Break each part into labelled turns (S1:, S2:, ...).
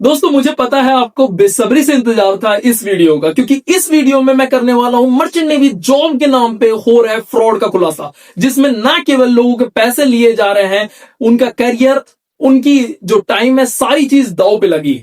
S1: दोस्तों मुझे पता है आपको बेसब्री से इंतजार था इस वीडियो का, क्योंकि इस वीडियो में मैं करने वाला हूं मर्चेंट नेवी जॉब के नाम पे हो रहा है फ्रॉड का खुलासा, जिसमें ना केवल लोगों के पैसे लिए जा रहे हैं, उनका करियर, उनकी जो टाइम है, सारी चीज दांव पे लगी।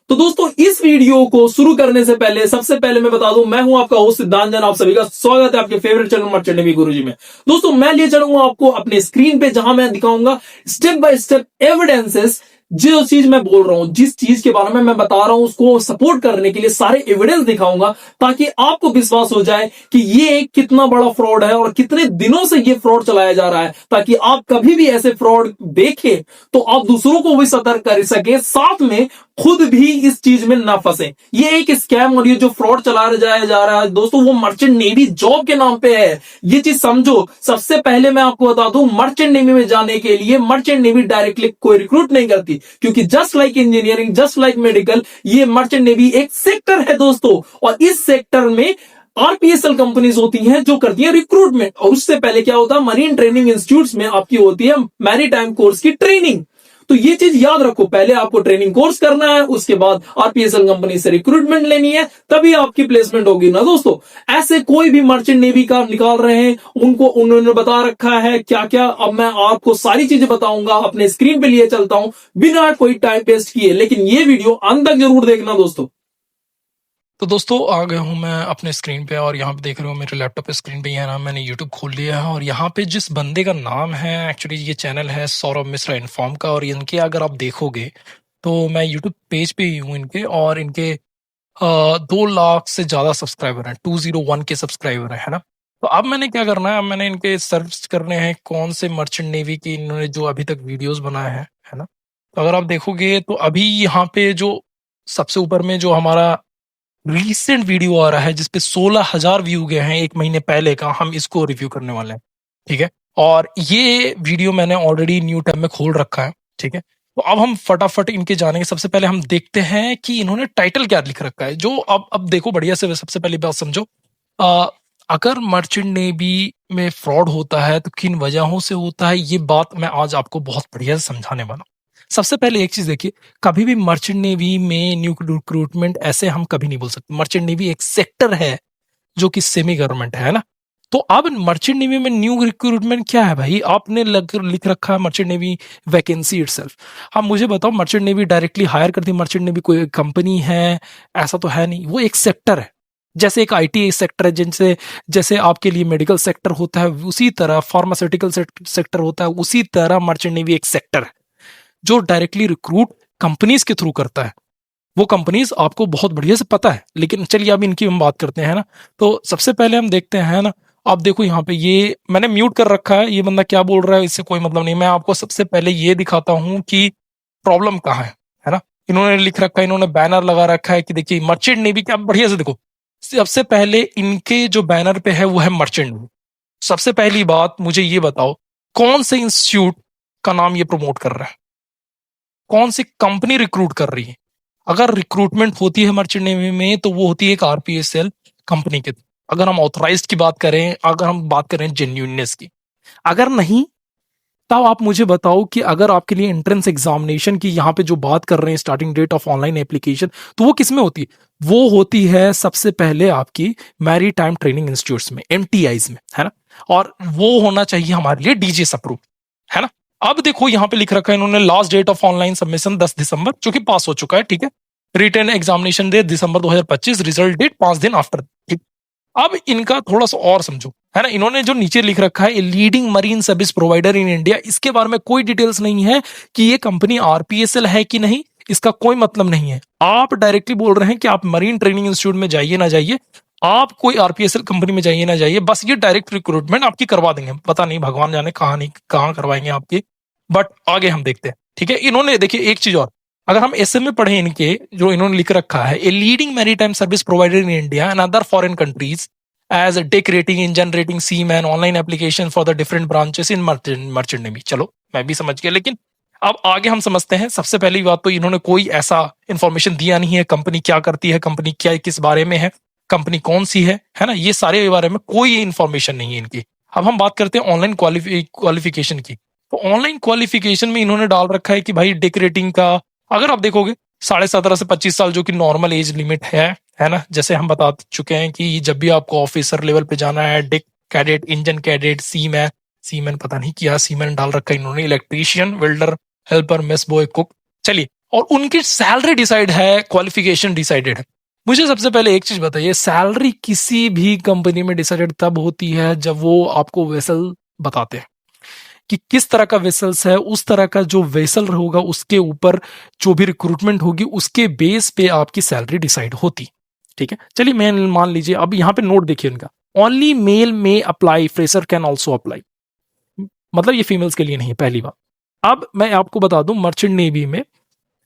S1: तो दोस्तों इस वीडियो को शुरू करने से पहले सबसे पहले मैं बता दूं, मैं हूं आपका होस्ट सिद्धांत जैन। आप सभी का स्वागत है आपके फेवरेट चैनल मर्चेंट नेवी गुरुजी में। दोस्तों मैं लिए चलूंगा आपको अपने स्क्रीन पे, जहां मैं दिखाऊंगा स्टेप बाय स्टेप एविडेंसेस, जो चीज मैं बोल रहा हूं, जिस चीज के बारे में मैं बता रहा हूं, उसको सपोर्ट करने के लिए सारे एविडेंस दिखाऊंगा, ताकि आपको विश्वास हो जाए कि ये कितना बड़ा फ्रॉड है और कितने दिनों से ये फ्रॉड चलाया जा रहा है, ताकि आप कभी भी ऐसे फ्रॉड देखें तो आप दूसरों को भी सतर्क कर सकें, साथ में खुद भी इस चीज में ना फंसे। ये एक स्कैम और ये जो फ्रॉड चलाया जाया जा रहा है दोस्तों, वो मर्चेंट नेवी जॉब के नाम पे है। ये चीज समझो। सबसे पहले मैं आपको बता दूं, मर्चेंट नेवी में जाने के लिए मर्चेंट नेवी डायरेक्टली कोई रिक्रूट नहीं करती, क्योंकि just like engineering, just like medical, ये मर्चेंट नेवी एक सेक्टर है दोस्तों। और इस सेक्टर में आरपीएसएल कंपनीज होती हैं जो करती हैं रिक्रूटमेंट, और उससे पहले क्या होता है, मरीन ट्रेनिंग इंस्टीट्यूट्स में आपकी होती है मैरीटाइम कोर्स की ट्रेनिंग। तो ये चीज याद रखो, पहले आपको ट्रेनिंग कोर्स करना है, उसके बाद आरपीएसएल कंपनी से रिक्रूटमेंट लेनी है, तभी आपकी प्लेसमेंट होगी ना दोस्तों। ऐसे कोई भी मर्चेंट नेवी का निकाल रहे हैं, उनको उन्होंने बता रखा है क्या क्या। अब मैं आपको सारी चीजें बताऊंगा, अपने स्क्रीन पे लिए चलता हूं बिना कोई टाइम वेस्ट किए, लेकिन ये वीडियो अंत तक जरूर देखना दोस्तों।
S2: तो दोस्तों आ गया हूँ मैं अपने स्क्रीन पे, और यहाँ पे देख रहे हो मेरे लैपटॉप पे स्क्रीन पे, यहाँ ना मैंने यूट्यूब खोल लिया है। और यहाँ पे जिस बंदे का नाम है, एक्चुअली ये चैनल है सौरभ मिश्रा इन्फॉर्म का, और इनके अगर आप देखोगे तो मैं यूट्यूब पेज पे ही हूँ इनके, और इनके 2 लाख से ज़्यादा सब्सक्राइबर हैं, 201 के सब्सक्राइबर है ना। तो अब मैंने क्या करना है, अब मैंने इनके सर्च करने हैं कौन से मर्चेंट नेवी की इन्होंने जो अभी तक वीडियोस बनाए हैं, है ना। तो अगर आप देखोगे तो अभी यहाँ पे जो सबसे ऊपर में जो हमारा रीसेंट वीडियो आ रहा है, जिसपे 16,000 व्यू गए हैं 1 महीने पहले का, हम इसको रिव्यू करने वाले हैं, ठीक है। और ये वीडियो मैंने ऑलरेडी न्यू टैब में खोल रखा है, ठीक है। तो अब हम फटाफट इनके जानेंगे। सबसे पहले हम देखते हैं कि इन्होंने टाइटल क्या लिख रखा है। जो अब देखो बढ़िया से, सबसे पहली बात समझो, अ, अगर मर्चेंट नेवी में फ्रॉड होता है तो किन वजहों से होता है, ये बात मैं आज आपको बहुत बढ़िया से समझाने वाला हूं। सबसे पहले एक चीज देखिए, कभी भी मर्चेंट नेवी में न्यू रिक्रूटमेंट ऐसे हम कभी नहीं बोल सकते। मर्चेंट नेवी एक सेक्टर है जो कि सेमी गवर्नमेंट है ना। तो अब मर्चेंट नेवी में न्यू रिक्रूटमेंट क्या है भाई, आपने लिख रखा है मर्चेंट नेवी वैकेंसी इटसेल्फ। अब मुझे बताओ, मर्चेंट नेवी डायरेक्टली हायर करती है? मर्चेंट नेवी कोई कंपनी है? ऐसा तो है नहीं, वो एक सेक्टर है। जैसे एक आईटी सेक्टर है, जिनसे जैसे आपके लिए मेडिकल सेक्टर होता है, उसी तरह फार्मास्यूटिकल सेक्टर होता है, उसी तरह मर्चेंट नेवी एक सेक्टर है जो डायरेक्टली रिक्रूट कंपनीज के थ्रू करता है। वो कंपनीज आपको बहुत बढ़िया से पता है, लेकिन चलिए अब इनकी हम बात करते हैं ना। तो सबसे पहले हम देखते हैं ना, आप देखो यहाँ पे ये मैंने म्यूट कर रखा है, ये बंदा क्या बोल रहा है इससे कोई मतलब नहीं। मैं आपको सबसे पहले ये दिखाता हूँ कि प्रॉब्लम कहाँ है ना। इन्होंने लिख रखा है, इन्होंने बैनर लगा रखा है कि देखिए मर्चेंट नेवी क्या, बढ़िया से देखो। सबसे पहले इनके जो बैनर पे है वो है मर्चेंट नेवी। सबसे पहली बात मुझे ये बताओ, कौन से इंस्टीट्यूट का नाम ये प्रमोट कर रहा है, कौन सी कंपनी रिक्रूट कर रही है? अगर रिक्रूटमेंट होती है मर्चेंट नेवी में तो वो होती है एक आरपीएसएल कंपनी के। अगर हम ऑथराइज्ड की बात करें, अगर हम बात करें जेन्युइननेस की, अगर नहीं, तब आप मुझे बताओ कि अगर आपके लिए एंट्रेंस एग्जामिनेशन की यहाँ पे जो बात कर रहे हैं, starting date of online application, तो वो किस में होती है? वो होती है सबसे पहले आपकी मैरी टाइम ट्रेनिंग इंस्टीट्यूट्स में, एमटीआईज में, है ना। और वो होना चाहिए हमारे लिए डीजीएस अप्रूव, है ना। अब देखो यहाँ पे लिख रखा है इन्होंने, last date of online submission 10 दिसंबर, जो कि पास हो चुका है, ठीक है। रिटन एग्जामिनेशन डेट दिसंबर 2025, रिजल्ट डेट 5 दिन आफ्टर, ठीक। अब इनका थोड़ा सा और समझो, है ना। इन्होंने जो नीचे लिख रखा है leading marine service provider in India, इसके बारे में कोई डिटेल्स नहीं है कि ये कंपनी आरपीएसएल है कि नहीं, इसका कोई मतलब नहीं है। आप डायरेक्टली बोल रहे हैं कि आप मरीन ट्रेनिंग इंस्टीट्यूट में जाइए ना जाइए, आप कोई आरपीएसएल कंपनी में जाइए ना जाइए, बस ये डायरेक्ट रिक्रूटमेंट आपकी करवा देंगे। पता नहीं, भगवान जाने कहाँ नहीं कहाँ करवाएंगे आपकी, बट आगे हम देखते हैं, ठीक है। इन्होंने देखिए एक चीज और, अगर हम एसएम में पढ़े इनके, जो इन्होंने लिख रखा है, a leading maritime service provider in India and other foreign countries as deck rating in generating seaman online application for the different branches in merchant navy. चलो मैं भी समझ गया, लेकिन अब आगे हम समझते हैं। सबसे पहली बात तो इन्होंने कोई ऐसा इंफॉर्मेशन दिया नहीं है, कंपनी क्या करती है, कंपनी क्या किस बारे में है, कंपनी कौन सी है ना, ये सारे बारे में कोई इंफॉर्मेशन नहीं है इनकी। अब हम बात करते हैं ऑनलाइन क्वालिफिकेशन की। तो ऑनलाइन क्वालिफिकेशन में इन्होंने डाल रखा है कि भाई डेक रेटिंग का, अगर आप देखोगे 17.5 से 25 साल जो कि नॉर्मल एज लिमिट है ना। जैसे हम बता चुके हैं कि जब भी आपको ऑफिसर लेवल पे जाना है, Dick cadet, engine cadet, seaman, seaman पता नहीं क्या सीमैन डाल रखा है इन्होंने, electrician, welder, helper, mess boy, cook. चलिए, और उनकी सैलरी डिसाइड है, क्वालिफिकेशन डिसाइडेड है। मुझे सबसे पहले एक चीज बताइए, सैलरी किसी भी कंपनी में डिसाइडेड तब होती है जब वो आपको वेसल बताते हैं कि किस तरह का वेसल्स है, उस तरह का जो वेसल होगा उसके ऊपर जो भी रिक्रूटमेंट होगी उसके बेस पे आपकी सैलरी डिसाइड होती। ठीक है, चलिए मैं मान लीजिए, अब यहाँ पे नोट देखिए इनका, ओनली मेल में apply, fresher can also apply, मतलब ये फीमेल्स के लिए नहीं है, पहली बात। अब मैं आपको बता दूं, मर्चेंट नेवी में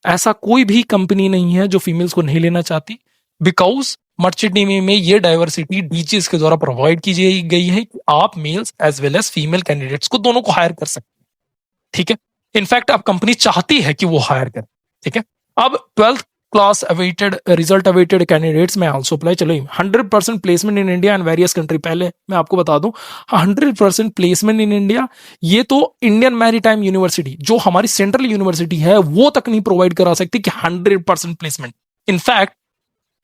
S2: ऐसा कोई भी कंपनी नहीं है जो फीमेल्स को नहीं लेना चाहती, बिकॉज मर्चेंट नेवी में ये डाइवर्सिटी डीजीएस के द्वारा प्रोवाइड की गई है कि आप males as well as female candidates को दोनों को हायर कर सकते हैं। ठीक है, इनफैक्ट अब कंपनी चाहती है कि वो हायर करे। ठीक है, अब 12th class awaited, result awaited candidates में आल्सो अप्लाई। चलो, 100% placement in India and various country. पहले मैं आपको बता दूं, 100% प्लेसमेंट इन इंडिया ये तो इंडियन मैरीटाइम यूनिवर्सिटी जो हमारी सेंट्रल यूनिवर्सिटी है वो तक नहीं प्रोवाइड करा सकती कि 100% प्लेसमेंट। इनफैक्ट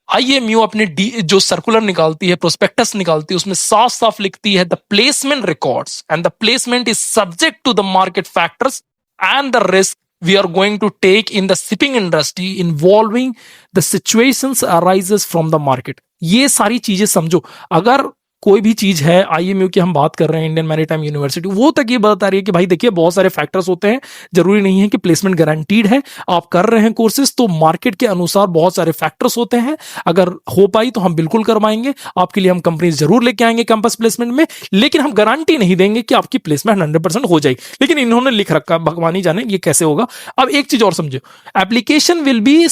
S2: आईएमयू अपने जो सर्कुलर निकालती है, प्रोस्पेक्टस निकालती है, उसमें साफ साफ लिखती है, the placement records and the placement is subject to the market factors and the risk we are going to take in the shipping industry involving the situations arises from the market। ये सारी चीजें समझो। अगर कोई भी चीज है, IMU की हम बात कर रहे हैं, इंडियन मैरीटाइम यूनिवर्सिटी, वो तक ये बता रही है कि भाई देखिए बहुत सारे फैक्टर्स होते हैं, जरूरी नहीं है कि प्लेसमेंट गारंटीड है। आप कर रहे हैं कोर्सेज तो मार्केट के अनुसार बहुत सारे फैक्टर्स होते हैं, अगर हो पाई तो हम बिल्कुल करवाएंगे आपके लिए, हम कंपनी जरूर लेके आएंगे कैंपस प्लेसमेंट में, लेकिन हम गारंटी नहीं देंगे कि आपकी प्लेसमेंट 100% हो जाएगी। लेकिन इन्होंने लिख रखा, भगवान ही जाने ये कैसे होगा। अब एक चीज और समझो, application will be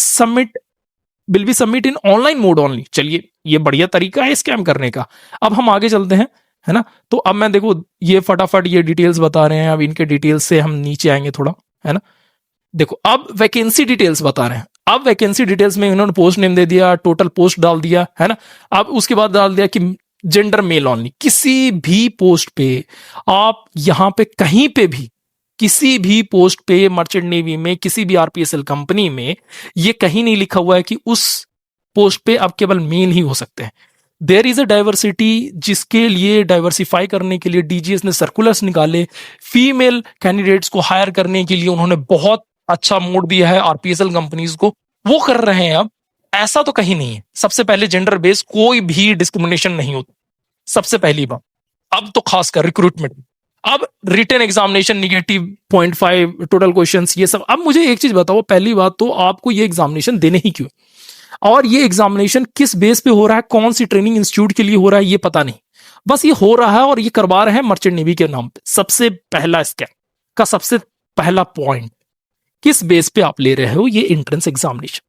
S2: submit in online mode only. चलिए, ये बढ़िया तरीका है स्कैम करने का। अब हम आगे चलते हैं, है ना। तो अब मैं देखो, ये फटाफट ये डिटेल्स बता रहे हैं, अब इनके डिटेल्स से हम नीचे आएंगे थोड़ा, है ना। देखो, अब वैकेंसी डिटेल्स बता रहे हैं। अब वैकेंसी डिटेल्स में इन्होंने पोस्ट नेम दे दिया, टोटल पोस्ट डाल दिया, है ना। अब उसके बाद डाल दिया कि जेंडर मेल ओनली। किसी भी पोस्ट पे आप यहां पे कहीं पे भी, किसी भी पोस्ट पे मर्चेंट नेवी में, किसी भी आरपीएसएल कंपनी में ये कहीं नहीं लिखा हुआ है कि उस पोस्ट पे अब केवल मेल ही हो सकते हैं। देयर इज अ डाइवर्सिटी, जिसके लिए डाइवर्सिफाई करने के लिए डीजीएस ने सर्कुलर्स निकाले। फीमेल कैंडिडेट्स को हायर करने के लिए उन्होंने बहुत अच्छा मोड दिया है आरपीएसएल कंपनीज को, वो कर रहे हैं। अब ऐसा तो कहीं नहीं है। सबसे पहले जेंडर बेस्ड कोई भी डिस्क्रिमिनेशन नहीं होता, सबसे पहली बात। अब तो खासकर रिक्रूटमेंट, अब written examination negative 0.5 total questions, ये सब। अब मुझे एक चीज बताओ, पहली बात तो आपको ये एग्जामिनेशन देने ही क्यों, और ये एग्जामिनेशन किस बेस पे हो रहा है, कौन सी ट्रेनिंग इंस्टीट्यूट के लिए हो रहा है, ये पता नहीं। बस ये हो रहा है और ये करवा रहे हैं मर्चेंट नेवी के नाम पे। सबसे पहला स्कैम का सबसे पहला पॉइंट, किस बेस पे आप ले रहे हो ये एंट्रेंस एग्जामिनेशन।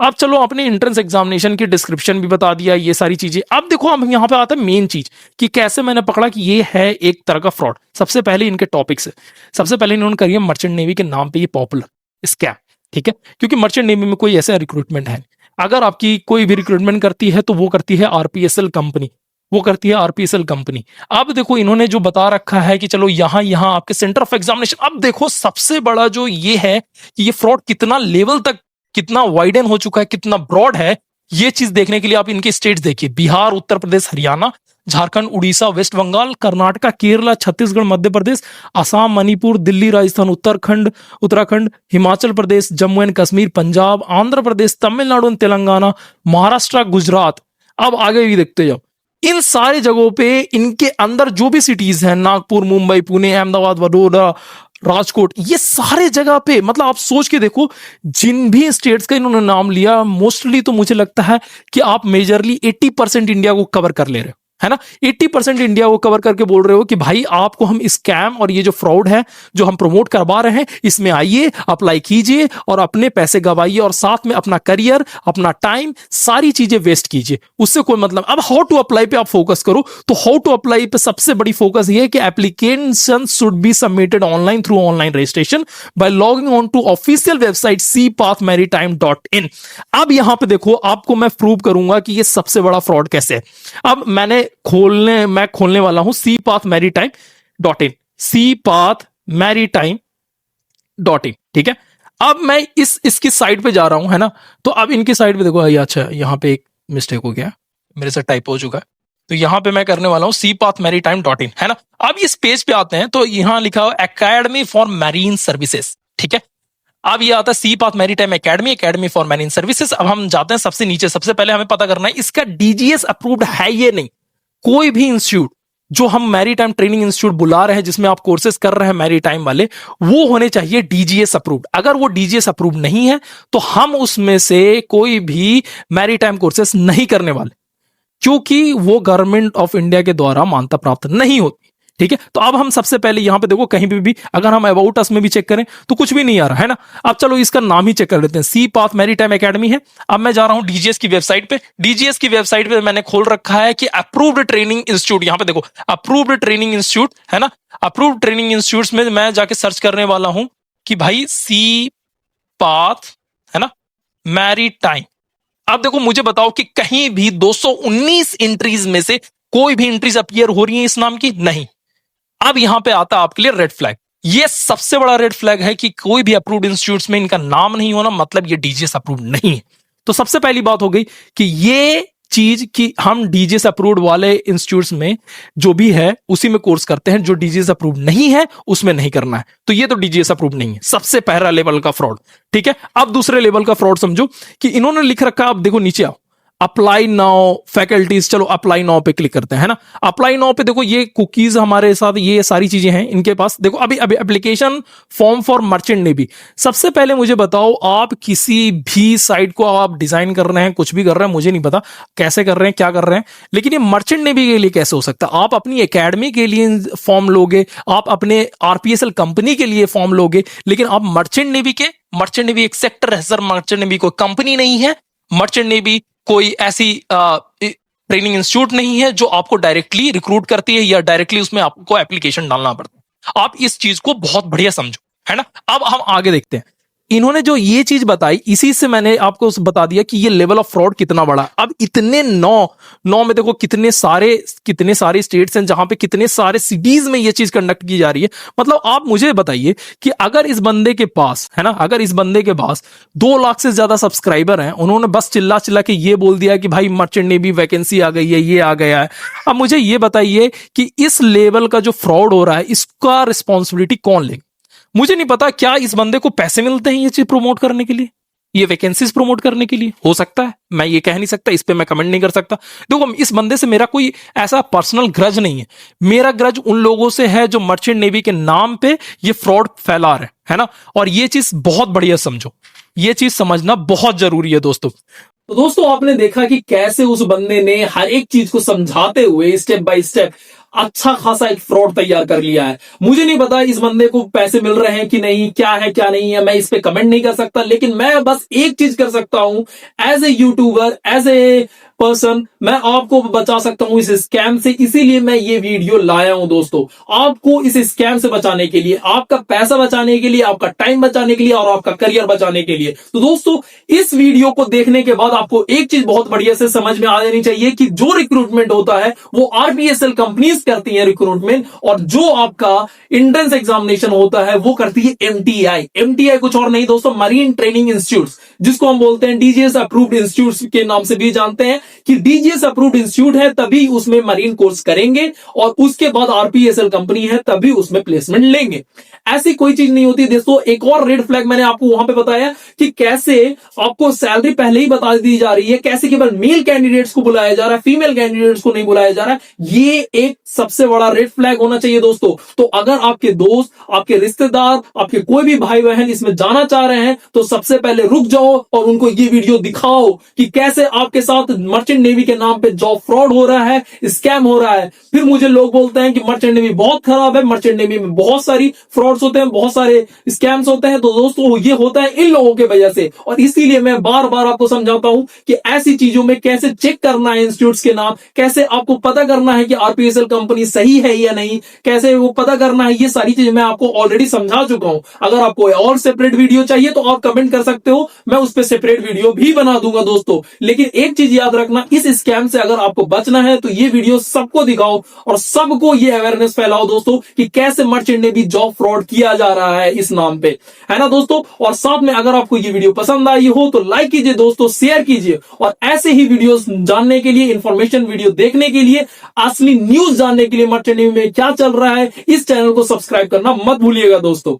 S2: अब चलो, अपने एंट्रेंस एग्जामिनेशन की डिस्क्रिप्शन भी बता दिया, ये सारी चीजें। अब देखो, हम यहां पे आता है मेन चीज कि कैसे मैंने पकड़ा कि ये है एक तरह का फ्रॉड। सबसे पहले इनके टॉपिक से, सबसे पहले इन्होंने करी है मर्चेंट नेवी के नाम पे ये पॉपुलर स्कैम। ठीक है, क्योंकि मर्चेंट नेवी में कोई ऐसा रिक्रूटमेंट है, अगर आपकी कोई भी रिक्रूटमेंट करती है तो वो करती है आरपीएसएल कंपनी, वो करती है आरपीएसएल कंपनी। अब देखो, इन्होंने जो बता रखा है कि चलो यहां यहां आपके सेंटर ऑफ एग्जामिनेशन। अब देखो, सबसे बड़ा जो ये है कि ये फ्रॉड कितना लेवल तक, कितना वाइडन हो चुका है, कितना ब्रॉड है, ये चीज देखने के लिए आप इनके स्टेट्स देखिए। Bihar, Uttar Pradesh, Haryana, Jharkhand, Orissa, West Bengal, Karnataka, Kerala, Chhattisgarh, Madhya Pradesh, Assam, Manipur, Delhi, Rajasthan, Uttarakhand, Himachal Pradesh, Jammu and Kashmir, Punjab, Andhra Pradesh, Tamil Nadu and Telangana, Maharashtra, Gujarat. अब आगे भी देखते जाओ, इन सारे जगहों पे इनके अंदर जो भी सिटीज हैं, नागपुर, मुंबई, पुणे, अहमदाबाद, वडोदरा, राजकोट, ये सारे जगह पे, मतलब आप सोच के देखो, जिन भी स्टेट्स का इन्होंने नाम लिया, मोस्टली तो मुझे लगता है कि आप मेजरली 80% इंडिया को कवर कर ले रहे हो, है ना। 80% इंडिया को कवर करके बोल रहे हो कि भाई आपको हम स्कैम और ये जो फ्रॉड है जो हम प्रमोट करवा रहे हैं, इसमें आइए, अप्लाई कीजिए और अपने पैसे गवाइए और साथ में अपना करियर, अपना टाइम, सारी चीजें वेस्ट कीजिए, उससे कोई मतलब। अब हाउ टू अप्लाई पे आप फोकस करो, तो हाउ टू अप्लाई पे सबसे बड़ी फोकस ये है कि application should be submitted online through online registration by logging on to official website cpathmaritime.in। अब यहां पे देखो, आपको मैं प्रूव करूंगा कि ये सबसे बड़ा फ्रॉड कैसे है। अब मैं खोलने वाला हूं cpathmaritime.in, cpathmaritime.in। ठीक है, अब मैं इसकी साइड पे जा रहा हूं, है ना। तो अब इनकी साइड पे देखो, अच्छा यहाँ पे एक मिस्टेक हो गया, मेरे से टाइप हो चुका है। तो यहाँ पे मैं करने वाला हूँ seapathmaritime.in, है ना। अब इस पेज पे आते हैं तो यहाँ लिखा हुआ एकेडमी फॉर मैरीन सर्विसेज, ठीक है। अब ये आता है sea path maritime academy, academy for marine services. अब हम जाते हैं सबसे नीचे, सबसे पहले हमें पता करना है इसका डीजीएस अप्रूव्ड है ये नहीं। कोई भी इंस्टीट्यूट जो हम मैरीटाइम ट्रेनिंग इंस्टीट्यूट बुला रहे हैं, जिसमें आप कोर्सेज कर रहे हैं मैरीटाइम वाले, वो होने चाहिए डीजीएस अप्रूव्ड। अगर वो डीजीएस अप्रूव्ड नहीं है तो हम उसमें से कोई भी मैरीटाइम कोर्सेज नहीं करने वाले, क्योंकि वो गवर्नमेंट ऑफ इंडिया के द्वारा मान्यता प्राप्त नहीं होती, ठीक है। तो अब हम सबसे पहले यहां पे देखो, कहीं भी अगर हम अबाउट अस में भी चेक करें तो कुछ भी नहीं आ रहा है ना। अब चलो इसका नाम ही चेक कर लेते हैं, सी पाथ मैरीटाइम एकेडमी है। अब मैं जा रहा हूं डीजीएस की वेबसाइट पे। डीजीएस की वेबसाइट पे मैंने खोल रखा है कि अप्रूव्ड ट्रेनिंग इंस्टीट्यूट, यहां पे देखो अप्रूव्ड ट्रेनिंग इंस्टीट्यूट, है ना। अप्रूव्ड ट्रेनिंग इंस्टीट्यूट में मैं जाके सर्च करने वाला हूं कि भाई सी पाथ, है ना, मैरीटाइम। अब देखो मुझे बताओ कि कहीं भी 219 एंट्रीज में से कोई भी एंट्रीज अपीयर हो रही है इस नाम की? नहीं। अब यहां पे आता है आपके लिए रेड फ्लैग। ये सबसे बड़ा रेड फ्लैग है कि कोई भी अप्रूव्ड इंस्टीट्यूट्स में इनका नाम नहीं होना, मतलब ये डीजीएस अप्रूव्ड नहीं है। तो सबसे पहली बात हो गई कि ये चीज कि हम डीजीएस अप्रूव्ड वाले इंस्टीट्यूट्स में जो भी है उसी में कोर्स करते हैं, जो डीजीएस अप्रूव्ड नहीं है उसमें नहीं करना है। तो ये तो डीजीएस अप्रूव्ड नहीं है, सबसे पहला लेवल का फ्रॉड, ठीक है। अब दूसरे लेवल का फ्रॉड समझो कि इन्होंने लिख रखा, अब देखो नीचे आओ, अप्लाई नाउ फैकल्टीज। चलो अप्लाई नाउ पे क्लिक करते हैं, है ना। अप्लाई नाउ पे देखो ये कुकीज हमारे साथ, ये सारी चीजें हैं इनके पास। देखो अभी application form for merchant navy. सबसे पहले मुझे बताओ, आप किसी भी साइट को आप डिजाइन कर रहे हैं, कुछ भी कर रहे हैं, मुझे नहीं पता कैसे कर रहे हैं, क्या कर रहे हैं, लेकिन ये मर्चेंट नेवी के लिए कैसे हो सकता है? आप अपनी एकेडमी के लिए फॉर्म लोगे, आप अपने आरपीएसएल कंपनी के लिए फॉर्म लोगे, लेकिन आप मर्चेंट नेवी एक सेक्टर है सर, मर्चेंट नेवी कोई कंपनी नहीं है, मर्चेंट नेवी कोई ऐसी ट्रेनिंग इंस्टीट्यूट नहीं है जो आपको डायरेक्टली रिक्रूट करती है या डायरेक्टली उसमें आपको एप्लीकेशन डालना पड़ता है। आप इस चीज को बहुत बढ़िया समझो, है ना। अब हम आगे देखते हैं, इन्होंने जो ये चीज बताई, इसी से मैंने आपको बता दिया कि ये लेवल ऑफ फ्रॉड कितना बड़ा। अब इतने नौ में देखो कितने सारे स्टेट्स हैं जहां पे कितने सारे सिटीज में ये चीज कंडक्ट की जा रही है। मतलब आप मुझे बताइए कि अगर इस बंदे के पास, है ना, अगर इस बंदे के पास 2 लाख से ज्यादा सब्सक्राइबर हैं, उन्होंने बस चिल्ला चिल्ला के ये बोल दिया कि भाई मर्चेंट नेवी वैकेंसी आ गई है, ये आ गया है। अब मुझे ये बताइए कि इस लेवल का जो फ्रॉड हो रहा है इसका रिस्पॉन्सिबिलिटी कौन लेगा? मुझे नहीं पता क्या इस बंदे को पैसे मिलते हैं ये चीज प्रमोट करने के लिए, ये वैकेंसीज प्रमोट करने के लिए? हो सकता है, मैं ये कह नहीं सकता, इस पे मैं कमेंट नहीं कर सकता। देखो इस बंदे से मेरा कोई ऐसा पर्सनल ग्रज नहीं है, मेरा ग्रज उन लोगों से है जो मर्चेंट नेवी के नाम पे ये फ्रॉड फैला रहे, है ना। और ये चीज बहुत बढ़िया समझो, ये चीज समझना बहुत जरूरी है दोस्तों।
S1: तो दोस्तों आपने देखा कि कैसे उस बंदे ने हर एक चीज को समझाते हुए स्टेप बाय स्टेप अच्छा खासा एक फ्रॉड तैयार कर लिया है। मुझे नहीं पता इस बंदे को पैसे मिल रहे हैं कि नहीं, क्या है क्या नहीं है, मैं इस पे कमेंट नहीं कर सकता, लेकिन मैं बस एक चीज कर सकता हूं, as a YouTuber, as a person, मैं आपको बचा सकता हूं इस स्कैम से। इसीलिए मैं ये वीडियो लाया हूं दोस्तों, आपको इस स्कैम से बचाने के लिए, आपका पैसा बचाने के लिए, आपका टाइम बचाने के लिए और आपका करियर बचाने के लिए। तो दोस्तों इस वीडियो को देखने के बाद आपको एक चीज बहुत बढ़िया से समझ में आ जानी चाहिए कि जो रिक्रूटमेंट होता है वो आरपीएसएल कंपनीज करती है रिक्रूटमेंट, और जो आपका एंट्रेंस एग्जामिनेशन होता है वो करती है एमटीआई। एमटीआई कुछ और नहीं दोस्तों, मरीन ट्रेनिंग इंस्टीट्यूट, जिसको हम बोलते हैं डीजीएस अप्रूव्ड इंस्टीट्यूट के नाम से भी जानते हैं कि डीजीएस अप्रूव्ड इंस्टीट्यूट है तभी उसमें मरीन कोर्स करेंगे, और उसके बाद आरपीएसएल कंपनी है तभी उसमें प्लेसमेंट लेंगे। ऐसी कोई चीज नहीं होती दोस्तों। एक और रेड फ्लैग मैंने आपको वहां पे बताया कि कैसे आपको सैलरी पहले ही बता दी जा रही है, कैसे केवल मेल कैंडिडेट्स को बुलाया जा रहा है, फीमेल कैंडिडेट्स को नहीं बुलाया जा रहा है। ये एक सबसे बड़ा रेड फ्लैग होना चाहिए दोस्तों। तो अगर आपके दोस्त, आपके रिश्तेदार, आपके कोई भी भाई बहन इसमें जाना चाह रहे हैं तो सबसे पहले रुक जाओ और उनको ये वीडियो दिखाओ कि कैसे आपके साथ मर्चेंट नेवी के नाम पे जॉब फ्रॉड हो रहा है, स्कैम हो रहा है। फिर मुझे लोग बोलते हैं कि मर्चेंट नेवी बहुत खराब है, मर्चेंट नेवी में बहुत सारी फ्रॉड्स होते हैं, बहुत सारे स्कैम्स होते हैं। तो दोस्तों ये होता है इन लोगों की वजह से, और इसीलिए मैं बार बार आपको समझाता हूं कि ऐसी चीजों में कैसे चेक करना है इंस्टीट्यूट्स के नाम, कैसे आपको पता करना है कि आरपीएसएल कंपनी सही है या नहीं, कैसे वो पता करना है, ये सारी चीजें मैं आपको ऑलरेडी समझा चुका हूं। अगर आपको और सेपरेट वीडियो चाहिए तो आप कमेंट कर सकते हो, मैं उस पर सेपरेट वीडियो भी बना दूंगा दोस्तों। लेकिन एक चीज याद रखना, इस स्कैम से अगर आपको बचना है तो ये वीडियो सबको दिखाओ और सबको ये अवेयरनेस फैलाओ दोस्तों कि कैसे मर्चेंट नेवी जॉब फ्रॉड किया जा रहा है इस नाम पे, है ना दोस्तों। और साथ में अगर आपको ये वीडियो पसंद आई हो तो लाइक कीजिए दोस्तों, शेयर कीजिए, और ऐसे ही वीडियोस जानने के लिए, इंफॉर्मेशन वीडियो देखने के लिए, असली न्यूज जानने के लिए मर्चेंट नेवी में क्या चल रहा है, इस चैनल को सब्सक्राइब करना मत भूलिएगा दोस्तों।